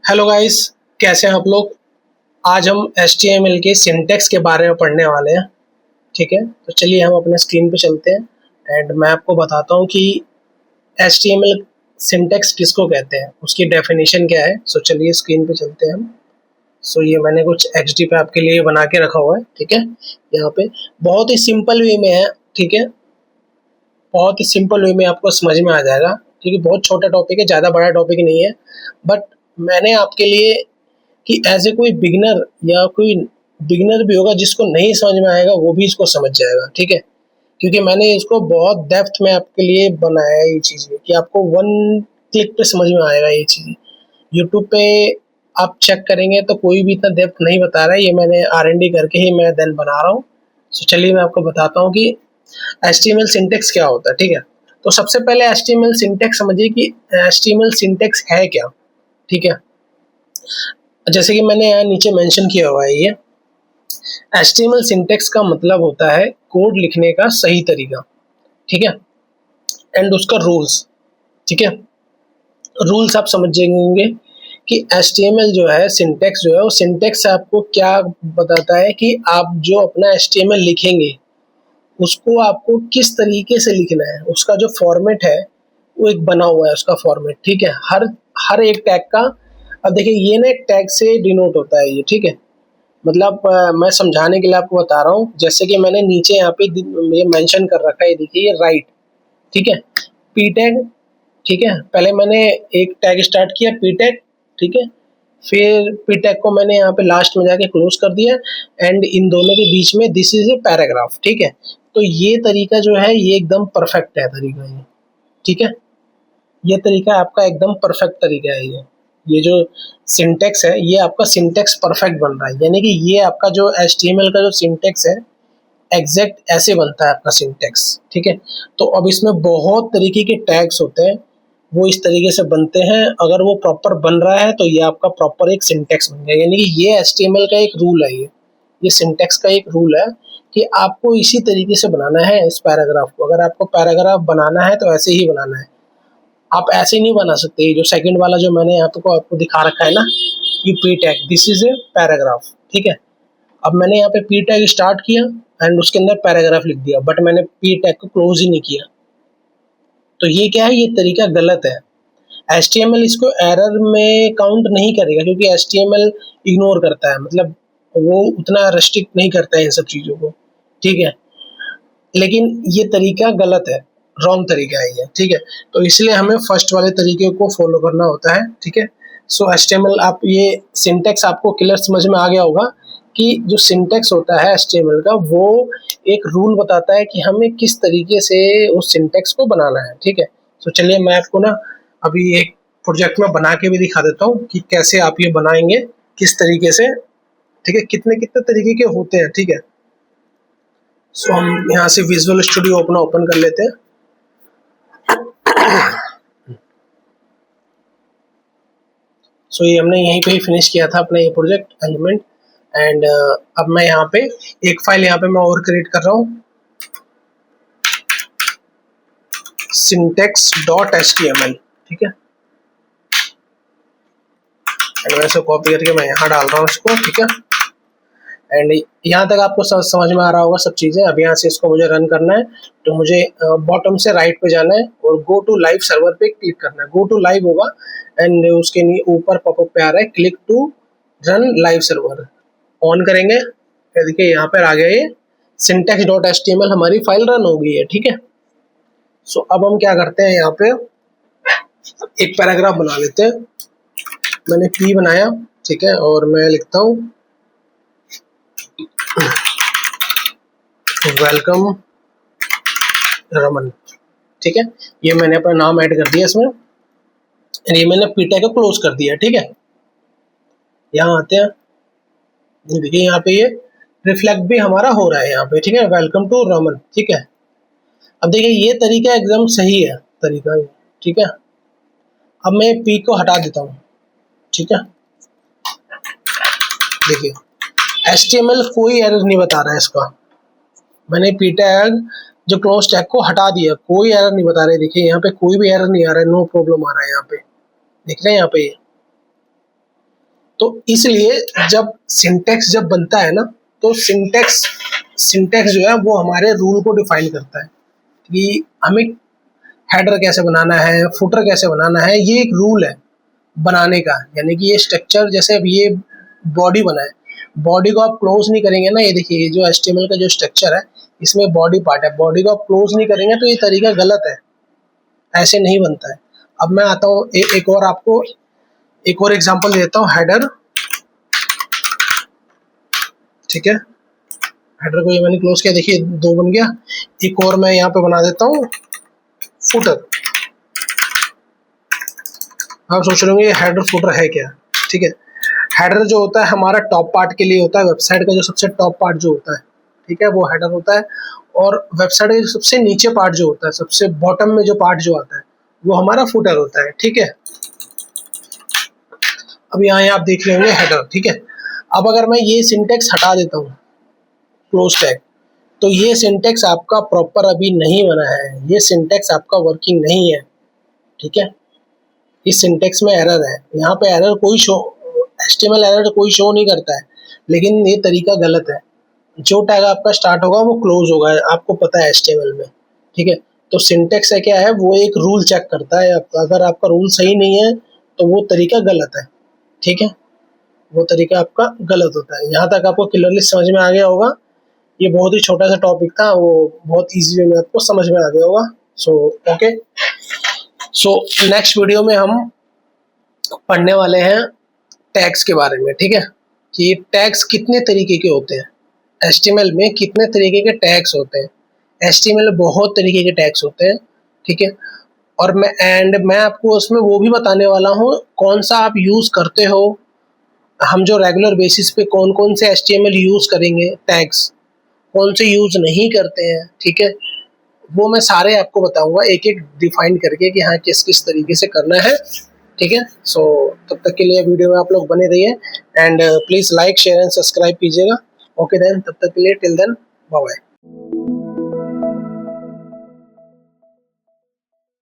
Hello guys, कैसे हैं आप लोग। आज हम HTML के सिंटैक्स के बारे में पढ़ने वाले हैं। ठीक है, तो चलिए हम अपने स्क्रीन पे चलते हैं एंड मैं आपको बताता हूँ कि HTML सिंटैक्स किसको कहते हैं, उसकी डेफिनेशन क्या है। सो चलिए स्क्रीन पे चलते हैं हम। सो ये मैंने कुछ XD पे आपके लिए बना के रखा हुआ है। ठीक है, यहाँ पे बहुत ही सिंपल वे में है। ठीक है, बहुत ही सिंपल वे में आपको समझ में आ जाएगा क्योंकि बहुत छोटा टॉपिक है, ज़्यादा बड़ा टॉपिक नहीं है। बट मैंने आपके लिए कि ऐसे कोई बिगिनर या कोई बिगिनर भी होगा जिसको नहीं समझ में आएगा वो भी इसको समझ जाएगा। ठीक है, क्योंकि मैंने इसको बहुत डेप्थ में आपके लिए बनाया है ये चीज़ें कि आपको वन क्लिक पे समझ में आएगा ये चीज़ें। यूट्यूब पे आप चेक करेंगे तो कोई भी इतना डेप्थ नहीं बता रहा है, ये मैंने R&D करके ही मैं देन बना रहा हूँ। तो चलिए मैं आपको बताता हूँ कि HTML सिंटेक्स क्या होता है। ठीक है, तो सबसे पहले HTML सिंटेक्स समझिए कि HTML सिंटेक्स है क्या। ठीक है, जैसे कि मैंने यहाँ नीचे मेंशन किया हुआ है, ये HTML सिंटेक्स का मतलब होता है कोड लिखने का सही तरीका। ठीक है, एंड उसका रूल्स। ठीक है, रूल्स आप समझ जाएंगे कि HTML जो है सिंटेक्स जो है वो सिंटेक्स आपको क्या बताता है कि आप जो अपना HTML लिखेंगे उसको आपको किस तरीके से लिखना है, उसका जो फॉर्मेट है वो एक बना हुआ है उसका फॉर्मेट। ठीक है, हर हर एक टैग का। अब देखिए ये ना एक टैग से डिनोट होता है ये। ठीक है, मतलब मैं समझाने के लिए आपको बता रहा हूँ, जैसे कि मैंने नीचे यहाँ पे ये मेंशन कर रखा है, देखिए ये राइट। ठीक है, पी टैग। ठीक है, पहले मैंने एक टैग स्टार्ट किया पी टैग। ठीक है, फिर पी टैग को मैंने यहाँ पे लास्ट में जाके क्लोज कर दिया एंड इन दोनों के बीच में दिस इज ए पैराग्राफ। ठीक है, तो ये तरीका जो है ये एकदम परफेक्ट है तरीका ये। ठीक है, ये तरीका आपका एकदम परफेक्ट तरीका है ये जो सिंटेक्स है ये आपका सिंटेक्स परफेक्ट बन रहा है, यानी कि ये आपका जो HTML का जो सिंटेक्स है एग्जैक्ट ऐसे बनता है आपका सिंटेक्स। ठीक है, तो अब इसमें बहुत तरीके के टैग्स होते हैं, वो इस तरीके से बनते हैं। अगर वो प्रॉपर बन रहा है तो ये आपका प्रॉपर एक सिंटेक्स बन गया, यानी कि ये HTML का एक रूल है। ये सिंटेक्स का एक रूल है कि आपको इसी तरीके से बनाना है इस पैराग्राफ को। अगर आपको पैराग्राफ बनाना है तो ऐसे ही बनाना है, आप ऐसे नहीं बना सकते। जो सेकंड वाला जो मैंने यहाँ पे को आपको दिखा रखा है ना, ये P tag this is a paragraph. ठीक है, अब मैंने यहाँ पे पी टैग स्टार्ट किया एंड उसके अंदर पैराग्राफ लिख दिया, बट मैंने पी टैग को क्लोज ही नहीं किया। तो ये क्या है, ये तरीका गलत है। HTML इसको एरर में काउंट नहीं करेगा क्योंकि HTML इग्नोर करता है, मतलब वो उतना रेस्ट्रिक्ट नहीं करता है इन सब चीज़ों को। ठीक है, लेकिन ये तरीका गलत है, रॉन्ग तरीका है ये। ठीक है, तो इसलिए हमें फर्स्ट वाले तरीके को फॉलो करना होता है। ठीक है, सो HTML आप ये सिंटेक्स आपको क्लियर समझ में आ गया होगा कि जो सिंटेक्स होता है HTML का वो एक रूल बताता है कि हमें किस तरीके से उस सिंटेक्स को बनाना है। ठीक है, तो चलिए मैं आपको ना अभी एक प्रोजेक्ट में बना के भी दिखा देता हूँ कि कैसे आप ये बनाएंगे, किस तरीके से। ठीक है, कितने कितने तरीके के होते हैं। ठीक है, सो हम यहाँ से विजुअल स्टूडियो अपना ओपन कर लेते हैं। सो ये हमने यहीं पे ही फिनिश किया था अपना ये प्रोजेक्ट एलिमेंट एंड अब मैं यहाँ पे एक फाइल यहाँ पे मैं और क्रिएट कर रहा हूँ, syntax.html। ठीक है, एंड मैं इसको कॉपी करके मैं यहाँ डाल रहा हूँ इसको। ठीक है, एंड यहाँ तक आपको समझ में आ रहा होगा सब चीज़ें। अब यहाँ से इसको मुझे रन करना है तो मुझे बॉटम से राइट पे जाना है और गो टू लाइव सर्वर पे क्लिक करना है। गो टू लाइव होगा एंड उसके ऊपर पॉपअप पे आ रहा है click to run live server. On करेंगे, देखिए यहाँ पर आ गया ये syntax.html, हमारी फाइल रन हो गई है। ठीक है, सो अब हम क्या करते हैं, यहाँ पे एक पैराग्राफ बना लेते हैं। मैंने पी बनाया। ठीक है, और मैं लिखता हूँ वेलकम रमन। ठीक है, ये मैंने अपना नाम ऐड कर दिया इसमें, ये मैंने पी टैग को क्लोज कर दिया। ठीक है, यहाँ आते हैं, देखिए यहाँ पे ये रिफ्लेक्ट भी हमारा हो रहा है यहाँ पे। ठीक है, वेलकम टू रमन। ठीक है, अब देखिए ये तरीका एकदम सही है तरीका ये। ठीक है, अब मैं पी को हटा देता हूँ। ठीक है, देखिए HTML कोई एरर नहीं बता रहा है इसका। मैंने पी टैग जो क्लोज टैग को हटा दिया, कोई एरर नहीं बता रहे। देखिए यहाँ पे कोई भी एरर नहीं आ रहा है, नो प्रॉब्लम आ रहा है यहाँ पे, देख रहे हैं यहाँ पे। तो इसलिए जब सिंटैक्स जब बनता है ना, तो सिंटैक्स जो है वो हमारे रूल को डिफाइन करता है कि हमें हेडर कैसे बनाना है, फुटर कैसे बनाना है। ये एक रूल है बनाने का। यानी कि ये स्ट्रक्चर, जैसे अब ये बॉडी बना है, बॉडी को आप क्लोज नहीं करेंगे ना, ये देखिए ये जो HTML का जो स्ट्रक्चर है इसमें बॉडी पार्ट है, बॉडी को आप क्लोज नहीं करेंगे तो ये तरीका गलत है, ऐसे नहीं बनता है। अब मैं आता हूँ एक और आपको एक और एग्जांपल देता हूँ, हेडर। ठीक है, हेडर को ये मैंने क्लोज किया, देखिए 2 बन गया। एक और मैं यहाँ पे बना देता हूँ फुटर। आप सोच रहे होंगे ये हेडर फुटर है क्या। ठीक है, हेडर जो होता है हमारा टॉप पार्ट के लिए होता है, वेबसाइट का जो सबसे टॉप पार्ट जो होता है, ठीक है, वो हेडर होता है। और वेबसाइट का सबसे नीचे पार्ट जो होता है, सबसे बॉटम में जो पार्ट जो आता है, वो हमारा फुटर होता है। ठीक है, अब यहाँ आप देख रहे होंगे हेडर। ठीक है, अब अगर मैं ये सिंटेक्स हटा देता हूँ, क्लोज टैग, तो ये सिंटेक्स आपका प्रॉपर अभी नहीं बना है, ये सिंटेक्स आपका वर्किंग नहीं है। ठीक है, इस सिंटेक्स में एरर है, यहाँ पे एरर कोई शो, HTML एरर कोई शो नहीं करता है, लेकिन ये तरीका गलत है। जो टैग आपका स्टार्ट होगा वो क्लोज होगा, आपको पता है HTML में। ठीक है, तो सिंटेक्स है क्या है, वो एक रूल चेक करता है। अगर आपका रूल सही नहीं है तो वो तरीका गलत है। ठीक है, वो तरीका आपका गलत होता है। यहाँ तक आपको क्लियरली समझ में आ गया होगा। ये बहुत ही छोटा सा टॉपिक था, वो बहुत ईजी वे में आपको समझ में आ गया होगा। So okay, so next video में हम पढ़ने वाले हैं टैग्स के बारे में। ठीक है, कि टैग्स कितने तरीके के होते हैं, HTML में कितने तरीके के टैग्स होते हैं। HTML में बहुत तरीके के टैग्स होते हैं। ठीक है, और मैं आपको उसमें वो भी बताने वाला हूँ कौन सा आप यूज़ करते हो, हम जो रेगुलर बेसिस पे कौन कौन से HTML यूज़ करेंगे, टैग्स कौन से यूज़ नहीं करते हैं। ठीक है, वो मैं सारे आपको बताऊंगा एक एक डिफाइन करके कि हाँ किस किस तरीके से करना है। ठीक है, सो तब तक के लिए वीडियो में आप लोग बने रहिए and please like share and subscribe कीजिएगा। ओके देन, तब तक के लिए टिल देन बाय बाय।